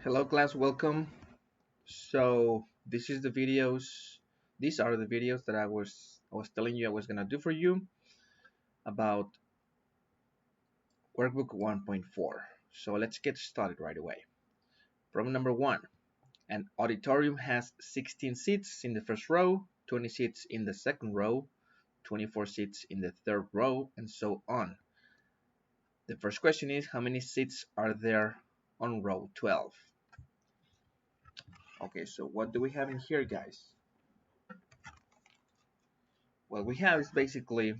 Hello class, welcome. So these are the videos that I was telling you I was gonna do for you about workbook 1.4. So let's get started right away. Problem number 1. An auditorium has 16 seats in the first row, 20 seats in the second row, 24 seats in the third row, and so on. The first question is how many seats are there on row 12? Okay, so what do we have in here, guys? What we have is basically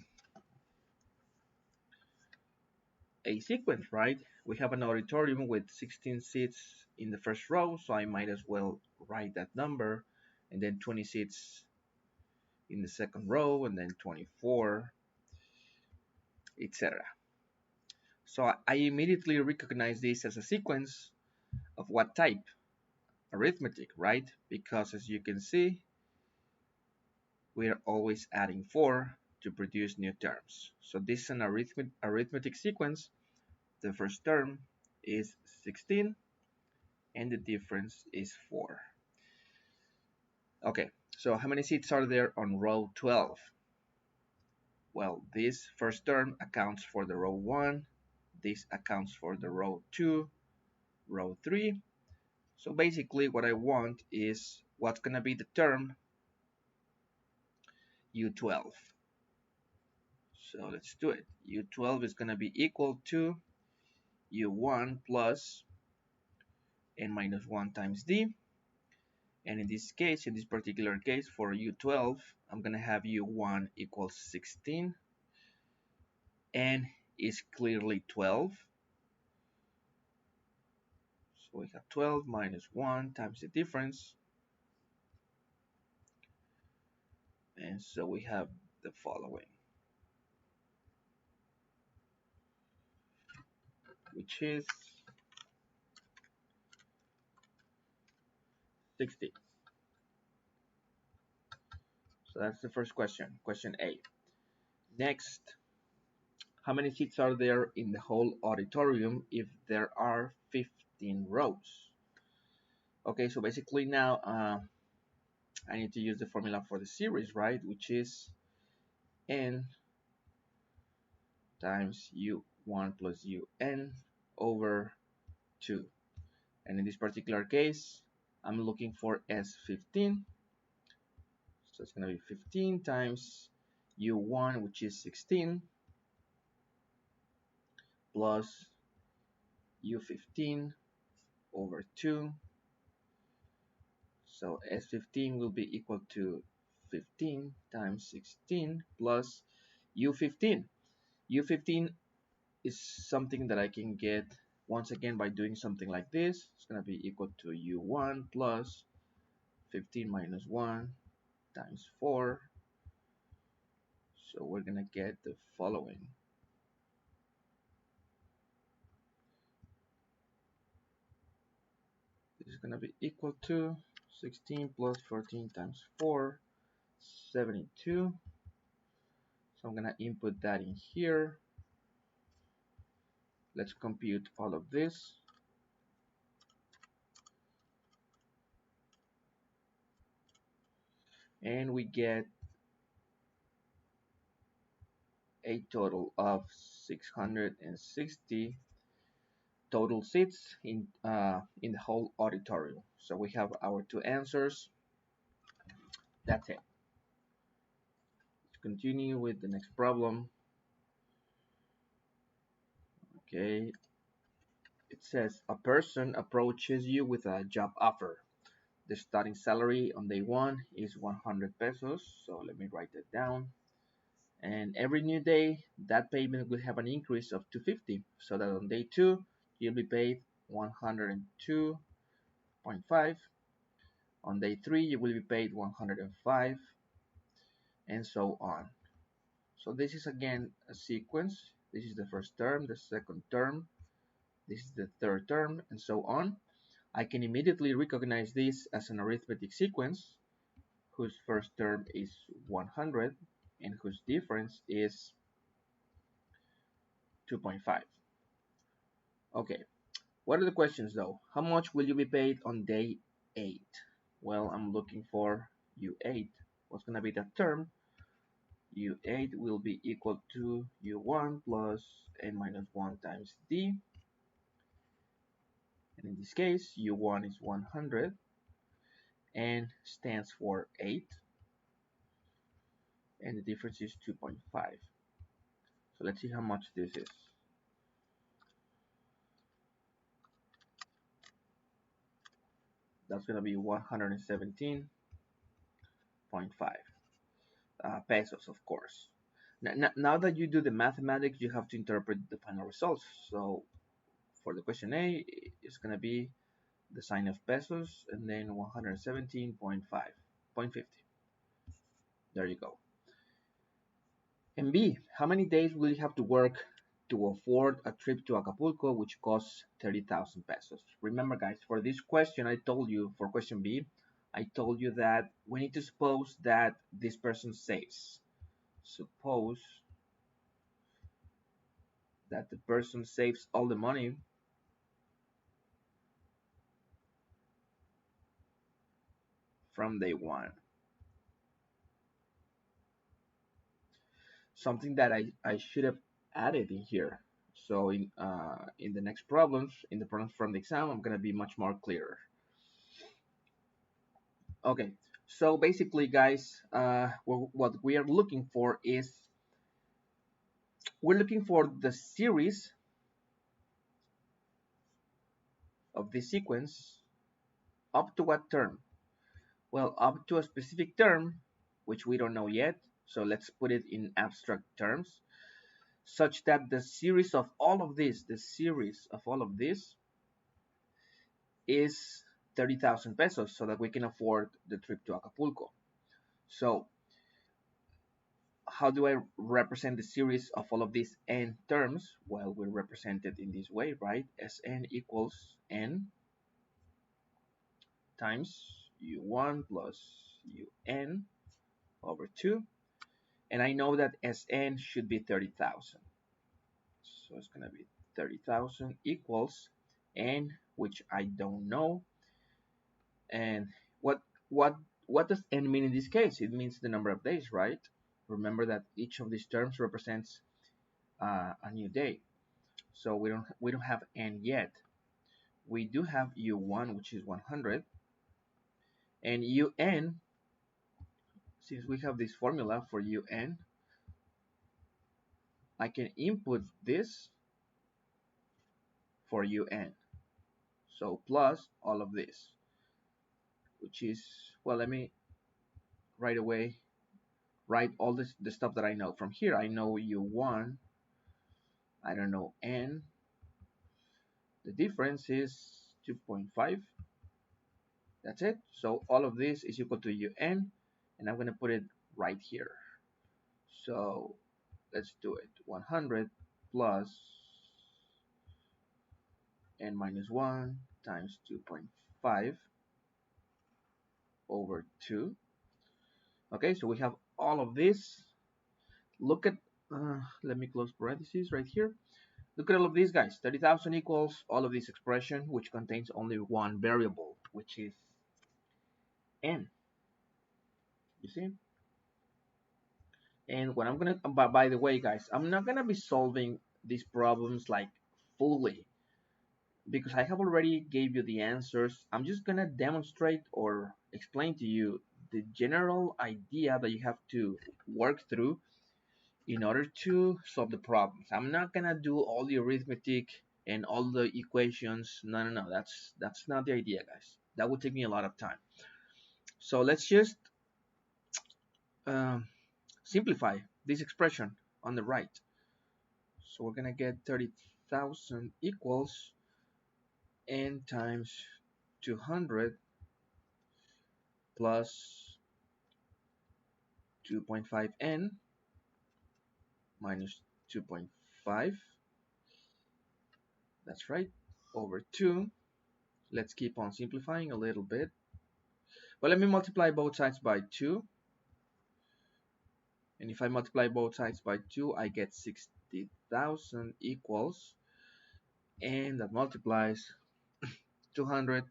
a sequence, right? We have an auditorium with 16 seats in the first row, so I might as well write that number, and then 20 seats in the second row, and then 24, etc. So I immediately recognize this as a sequence of what type? Arithmetic, right? Because as you can see, we are always adding 4 to produce new terms. So this is an arithmetic sequence. The first term is 16, and the difference is 4. Okay, so how many seats are there on row 12? Well, this first term accounts for the row 1, this accounts for the row 2, row 3. So basically what I want is what's going to be the term U12. So let's do it. U12 is going to be equal to U1 plus n minus 1 times d. And in this case, in this particular case, for U12, I'm going to have U1 equals 16. N is clearly 12. So we have 12 minus 1 times the difference. And so we have the following, which is 60. So that's the first question, question A. Next, how many seats are there in the whole auditorium if there are 15 rows? Okay, so basically now I need to use the formula for the series, right? Which is n times u1 plus un over 2. And in this particular case, I'm looking for S15. So it's going to be 15 times U1, which is 16, plus U15 over 2. So S15 will be equal to 15 times 16 plus U15. U15 is something that I can get once again by doing something like this. It's going to be equal to U1 plus 15 minus 1 times 4. So we're going to get the following. This is going to be equal to 16 plus 14 times 4, 72. So I'm going to input that in here. Let's compute all of this. And we get a total of 660 total seats in the whole auditorium. So we have our two answers. That's it. Let's continue with the next problem. Okay, it says a person approaches you with a job offer. The starting salary on day 1 is 100 pesos. So let me write that down. And every new day, that payment will have an increase of 250. So that on day 2, you'll be paid 102.5. On day 3, you will be paid 105, and so on. So this is again a sequence. This is the first term, the second term, this is the third term, and so on. I can immediately recognize this as an arithmetic sequence whose first term is 100 and whose difference is 2.5. Okay, What are the questions though? How much will you be paid on day 8? Well, I'm looking for U8. What's going to be that term? U8 will be equal to U1 plus n minus 1 times D. And in this case, U1 is 100 and stands for 8. And the difference is 2.5. So let's see how much this is. That's going to be 117.5 pesos, of course. Now that you do the mathematics, you have to interpret the final results. So for the question A, it's going to be the sign of pesos and then 117.50. There you go. And B, how many days will you have to work to afford a trip to Acapulco, which costs 30,000 pesos? Remember, guys, for this question, I told you, for question B, I told you that we need to suppose that this person saves. Suppose that the person saves all the money from day one. Something that I should have added in here. So in the next problems, in the problems from the exam, I'm gonna be much more clearer. Okay, so basically, guys, what we are looking for is we're looking for the series of this sequence up to what term? Well, up to a specific term, which we don't know yet. So let's put it in abstract terms, such that the series of all of this, the series of all of this is 30,000 pesos so that we can afford the trip to Acapulco. So how do I represent the series of all of these n terms? Well, we represent it in this way, right? Sn equals n times u1 plus un over 2. And I know that Sn should be 30,000. So it's going to be 30,000 equals n, which I don't know. And what what what does n mean in this case? It means the number of days, right? Remember that each of these terms represents a new day. So we don't have n yet. We do have u1, which is 100, and un. Since we have this formula for un, I can input this for un. So plus all of this, which is, well, let me right away write all the stuff that I know. From here, I know u1, I don't know n. The difference is 2.5. That's it. So all of this is equal to un, and I'm going to put it right here. So let's do it. 100 plus n minus 1 times 2.5 over 2. Okay, so we have all of this. Look at, let me close parentheses right here. Look at all of these guys. 30,000 equals all of this expression, which contains only one variable, which is n. You see? And what I'm gonna, by the way, guys, I'm not gonna be solving these problems like fully because I have already gave you the answers. I'm just gonna demonstrate or explain to you the general idea that you have to work through in order to solve the problems. I'm not gonna do all the arithmetic and all the equations. No. That's not the idea, guys. That would take me a lot of time. So let's just um, simplify this expression on the right. So we're gonna get 30,000 equals n times 200 plus 2.5n minus 2.5. That's right, over 2. Let's keep on simplifying a little bit. Well, let me multiply both sides by 2. And if I multiply both sides by 2, I get 60,000 equals, and that multiplies 200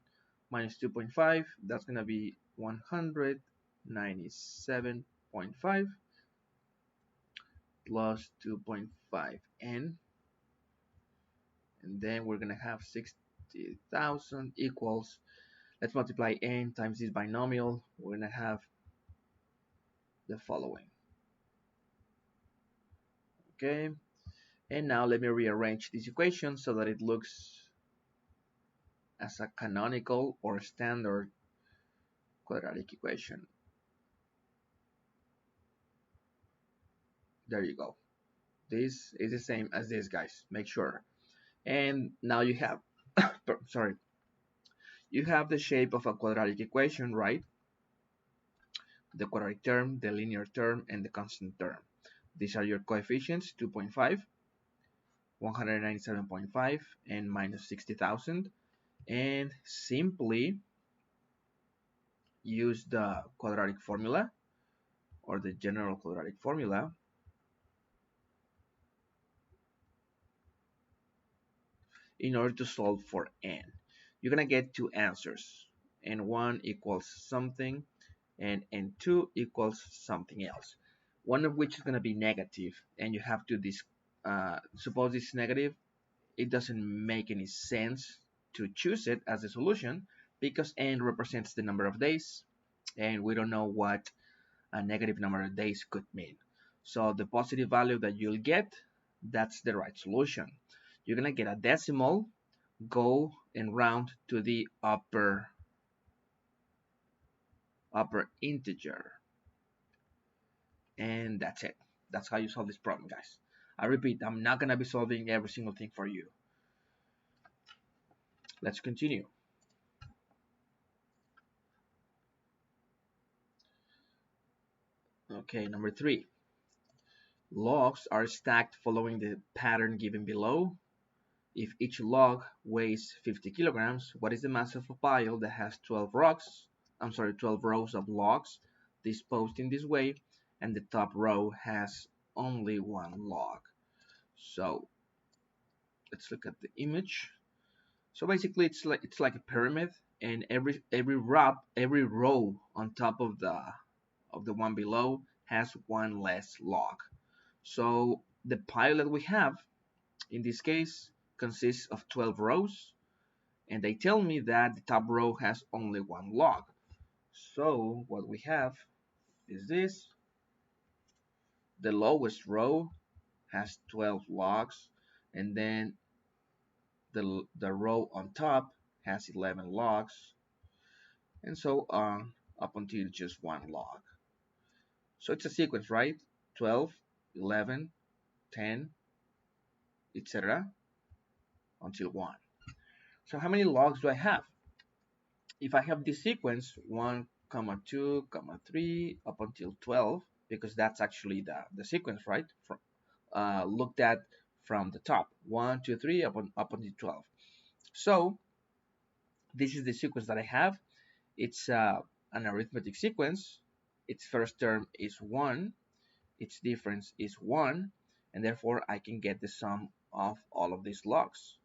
minus 2.5, that's going to be 197.5 plus 2.5 and then we're going to have 60,000 equals, let's multiply n times this binomial, we're going to have the following. Okay, and now let me rearrange this equation so that it looks as a canonical or standard quadratic equation. There you go. This is the same as this, guys, make sure. And now you have sorry, you have the shape of a quadratic equation, right? The quadratic term, the linear term, and the constant term. These are your coefficients: 2.5, 197.5, and minus 60,000. And simply use the quadratic formula or the general quadratic formula in order to solve for n. You're gonna get two answers. N1 equals something and N2 equals something else. One of which is gonna be negative, and you have to suppose it's negative. It doesn't make any sense to choose it as a solution because n represents the number of days, and we don't know what a negative number of days could mean. So the positive value that you'll get, that's the right solution. You're gonna get a decimal, go and round to the upper integer, and that's it. That's how you solve this problem, guys. I repeat, I'm not gonna be solving every single thing for you. Let's continue. Okay, number 3. Logs are stacked following the pattern given below. If each log weighs 50 kilograms, what is the mass of a pile that has 12 rows of logs disposed in this way, and the top row has only one log? So let's look at the image. So basically, it's like a pyramid, and every row on top of the one below has one less log. So the pile that we have in this case consists of 12 rows, and they tell me that the top row has only one log. So what we have is this: the lowest row has 12 logs, and then the row on top has 11 logs, and so on up until just one log. So it's a sequence, right? 12, 11, 10, etc. until 1. So how many logs do I have? If I have this sequence 1, 2, 3 up until 12, because that's actually the sequence, right? Looked at from the top, 1, 2, 3 up until 12. So this is the sequence that I have. It's an arithmetic sequence. Its first term is 1, its difference is 1, and therefore I can get the sum of all of these logs,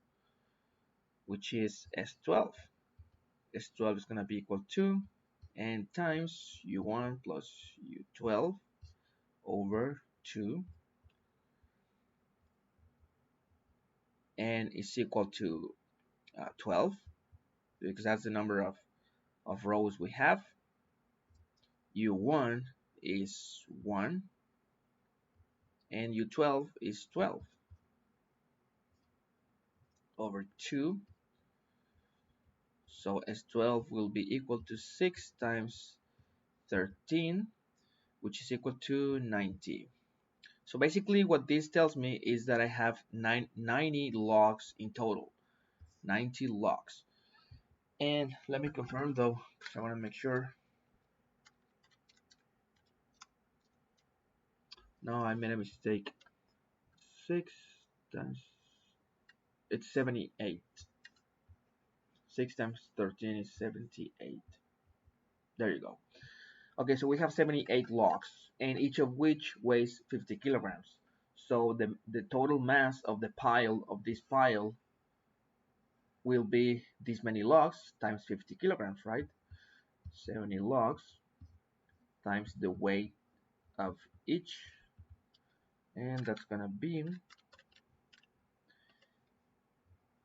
which is S12. S12 is going to be equal to n times u1 plus u12 over 2, n is equal to 12, because that's the number of rows we have. u1 is 1, and u12 is 12 over 2. So S12 will be equal to 6 times 13, which is equal to 90. So basically what this tells me is that I have 90 logs in total. 90 logs. And let me confirm though, because I want to make sure. No, I made a mistake. 6 times, it's 78. 6 times 13 is 78. There you go. Okay, so we have 78 logs, and each of which weighs 50 kilograms. So the total mass of this pile will be this many logs times 50 kilograms, right? 70 logs times the weight of each, and that's gonna be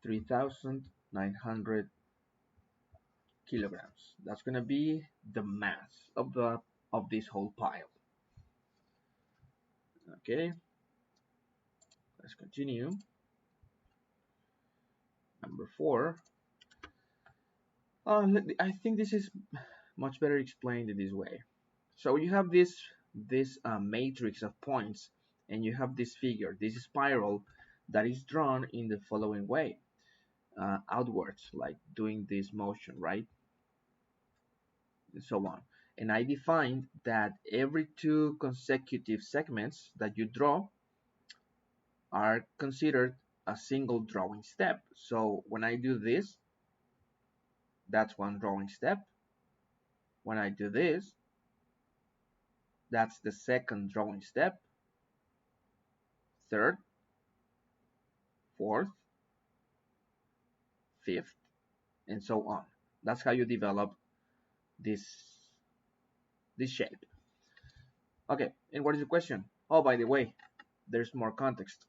3,900 kilograms. That's gonna be the mass of this whole pile. Okay, let's continue. Number 4. I think this is much better explained in this way. So you have this matrix of points, and you have this figure, this spiral that is drawn in the following way, outwards, like doing this motion, right? And so on. And I defined that every 2 consecutive segments that you draw are considered a single drawing step. So when I do this, that's one drawing step. When I do this, that's the second drawing step, third, fourth, fifth, and so on. That's how you develop this shape. Okay, and what is the question? Oh, by the way, there's more context.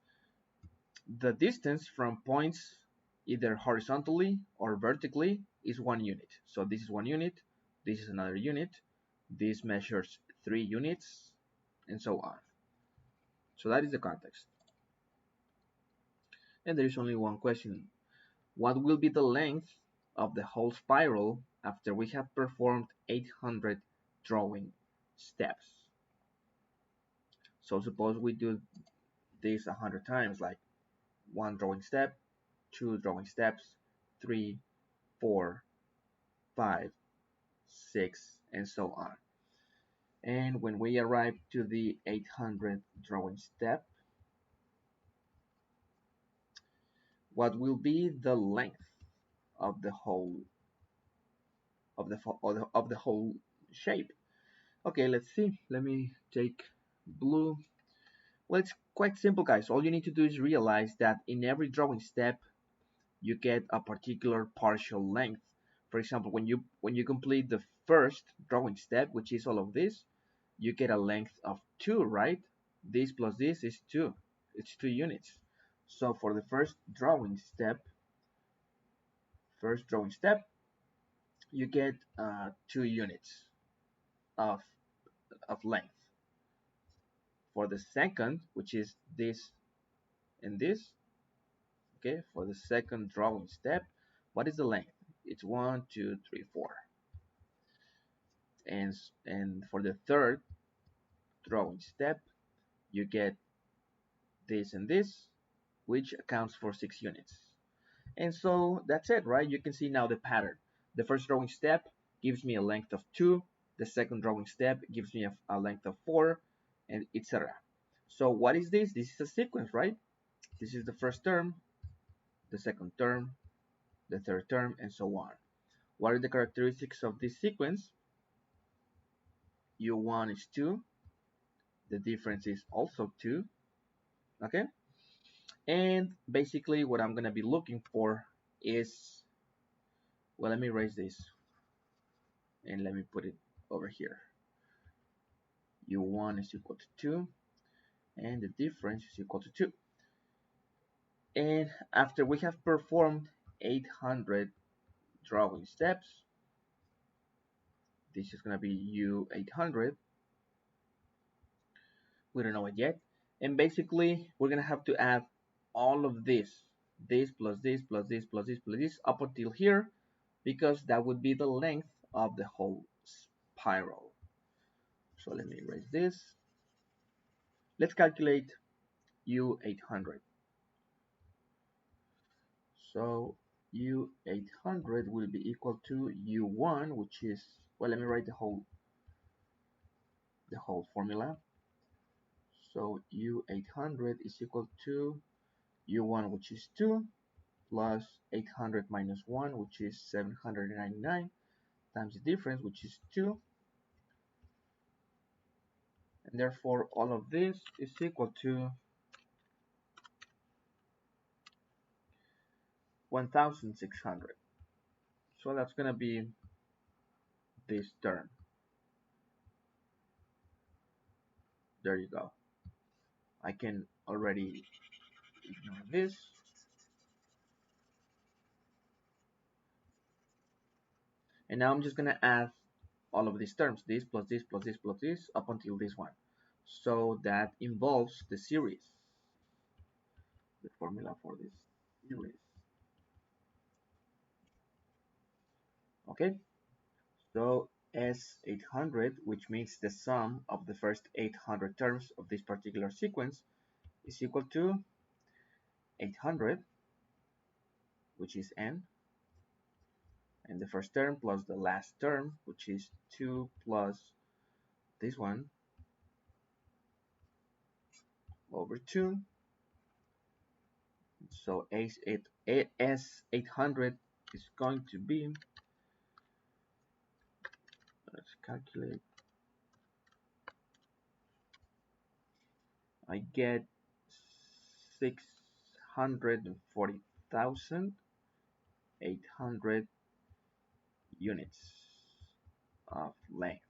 The distance from points either horizontally or vertically is 1 unit. So this is 1 unit, this is another unit, this measures 3 units, and so on. So that is the context. And there is only one question. What will be the length of the whole spiral after we have performed 800 drawing steps? So suppose we do this 100 times, like 1 drawing step, 2 drawing steps, 3, 4, 5, 6, and so on. And when we arrive to the 800th drawing step, what will be the length of the whole shape? Okay, let's see. Let me take blue. Well, it's quite simple, guys. All you need to do is realize that in every drawing step, you get a particular partial length. For example, when you complete the first drawing step, which is all of this, you get a length of 2, right? This plus this is 2. It's 2 units. So for the first drawing step, you get 2 units of length. For the second, which is this and this, okay, for the second drawing step, what is the length? It's 1, 2, 3, 4. And for the third drawing step, you get this and this, which accounts for 6 units. And so that's it, right? You can see now the pattern. The first drawing step gives me a length of 2. The second drawing step gives me a length of 4, and etc. So what is this? This is a sequence, right? This is the first term, the second term, the third term, and so on. What are the characteristics of this sequence? U1 is 2. The difference is also 2. Okay? And basically what I'm going to be looking for is, well, let me erase this and let me put it over here. U1 is equal to 2 and the difference is equal to 2. And after we have performed 800 drawing steps, this is going to be U800. We don't know it yet. And basically we're going to have to add all of this plus this plus this plus this plus this up until here, because that would be the length of the whole spiral. So let me erase this. Let's calculate U800. So U800 will be equal to U1, which is, well, let me write the whole formula. So U800 is equal to U1, which is 2, plus 800 minus 1, which is 799, times the difference, which is 2. And therefore, all of this is equal to 1600. So that's gonna be this term. There you go. I can already ignore this. And now I'm just gonna add all of these terms, this plus this plus this plus this, up until this one. So that involves the series, the formula for this series. Okay, so S800, which means the sum of the first 800 terms of this particular sequence, is equal to 800, which is n, and the first term plus the last term, which is 2 plus this one over 2. So S800 is going to be, let's calculate, I get 640,800 units of length.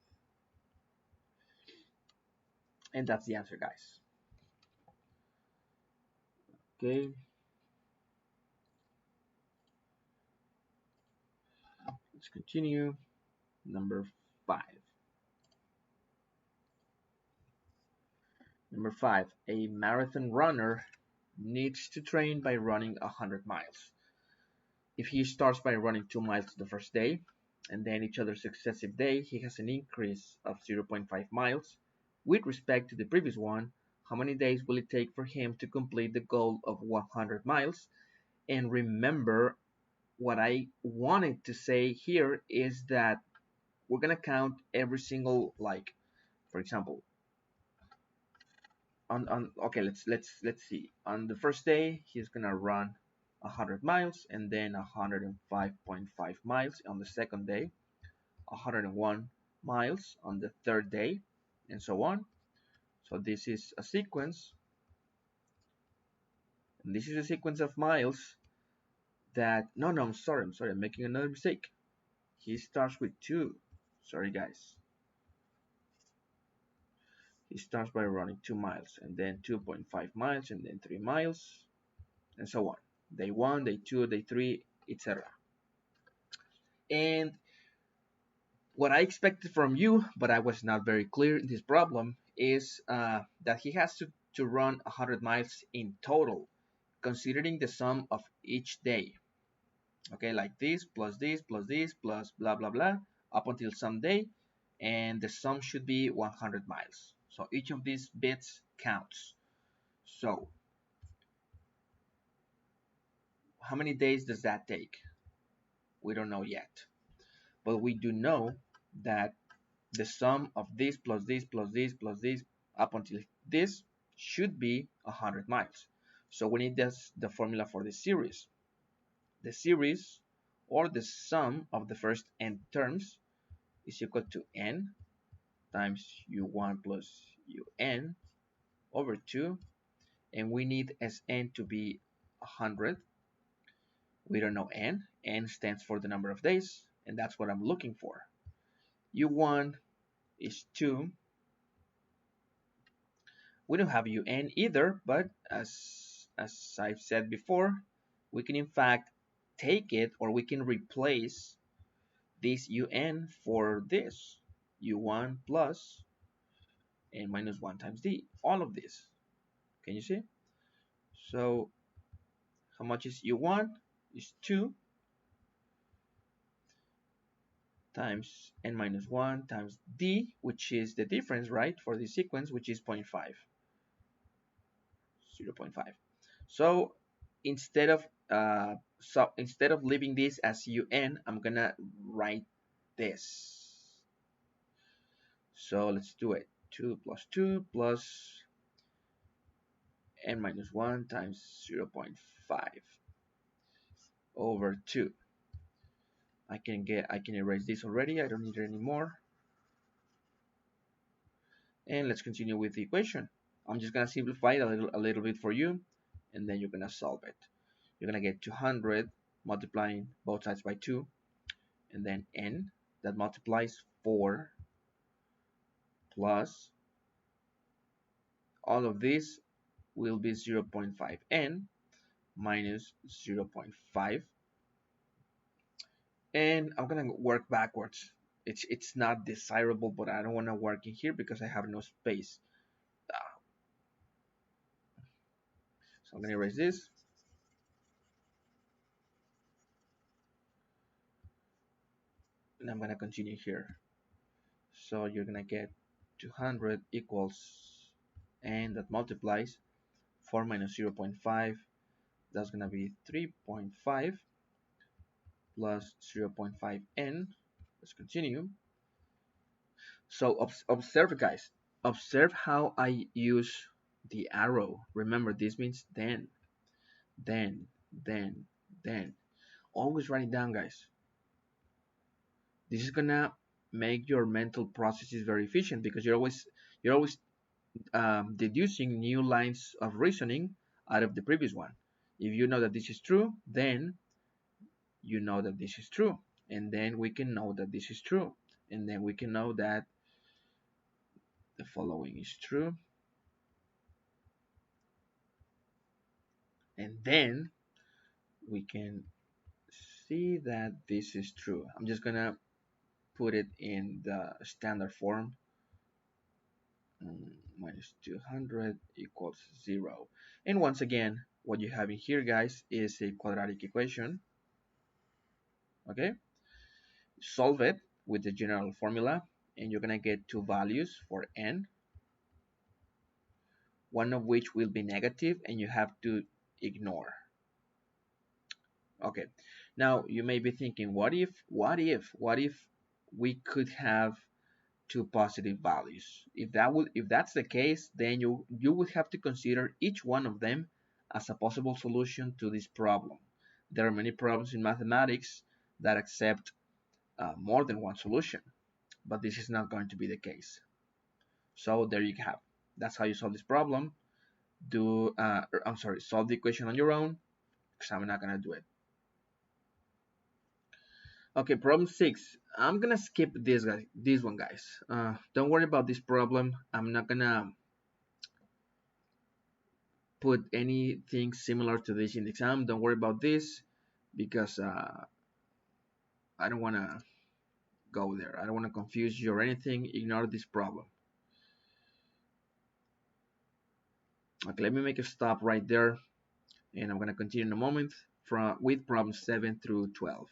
And that's the answer, guys. Okay. Let's continue. Number 5. Number 5. A marathon runner needs to train by running 100 miles. If he starts by running 2 miles the first day, and then each other successive day he has an increase of 0.5 miles, with respect to the previous one, how many days will it take for him to complete the goal of 100 miles? And remember, what I wanted to say here is that we're gonna count every single, like, for example, on okay, let's see. On the first day, he's gonna run 100 miles, and then 105.5 miles on the second day, 101 miles on the third day, and so on. So this is a sequence, and this is a sequence of miles that, no, I'm sorry, I'm making another mistake. He starts with 2. Sorry, guys. He starts by running 2 miles, and then 2.5 miles, and then 3 miles, and so on. Day 1, day 2, day 3, etc. And what I expected from you, but I was not very clear in this problem, is that he has to run 100 miles in total, considering the sum of each day. Okay, like this, plus this, plus this, plus blah, blah, blah, up until some day, and the sum should be 100 miles. So each of these bits counts. So how many days does that take? We don't know yet. But we do know that the sum of this plus this plus this plus this up until this should be 100 miles. So we need the formula for the series. The series, or the sum of the first n terms, is equal to n times u1 plus un over 2, and we need Sn to be 100. We don't know n. N stands for the number of days, and that's what I'm looking for. U1 is 2. We don't have un either, but as I've said before, we can in fact take it, or we can replace this un for this u1 plus n minus 1 times d, all of this. Can you see? So how much is u1? Is 2 times n minus 1 times d, which is the difference, right, for this sequence, which is 0.5. 0.5. So instead of leaving this as un, I'm gonna write this. So let's do it. 2 plus 2 plus n minus 1 times 0.5 over 2. I can erase this already. I don't need it anymore. And let's continue with the equation. I'm just gonna simplify it a little bit for you, and then you're gonna solve it. You're gonna get 200 multiplying both sides by 2, and then n that multiplies 4 plus all of this will be 0.5n minus 0.5, and I'm gonna work backwards. It's not desirable, but I don't want to work in here because I have no space. So I'm gonna erase this, and I'm gonna continue here. So you're gonna get 200 equals, and that multiplies 4 minus 0.5, that's gonna be 3.5 plus 0.5n. Let's continue. So observe, guys. Observe how I use the arrow. Remember, this means then, then, then, then. Always write it down, guys. This is gonna make your mental processes very efficient because you're always deducing new lines of reasoning out of the previous one. If you know that this is true, then you know that this is true, and then we can know that this is true, and then we can know that the following is true, and then we can see that this is true. I'm just gonna put it in the standard form. Minus 200 equals 0. And once again, what you have in here, guys, is a quadratic equation. Okay, solve it with the general formula, and you're gonna get two values for n, one of which will be negative, and you have to ignore. Okay, now you may be thinking, what if we could have two positive values? If that's the case, then you would have to consider each one of them as a possible solution to this problem. There are many problems in mathematics that accept more than one solution, but this is not going to be the case. So there you have. That's how you solve this problem. Solve the equation on your own, because I'm not gonna do it. Okay, problem 6. I'm gonna skip this one, guys. Don't worry about this problem. I'm not gonna put anything similar to this in the exam. Don't worry about this because I don't wanna go there. I don't wanna confuse you or anything. Ignore this problem. Okay, let me make a stop right there, and I'm gonna continue in a moment with problems 7 through 12.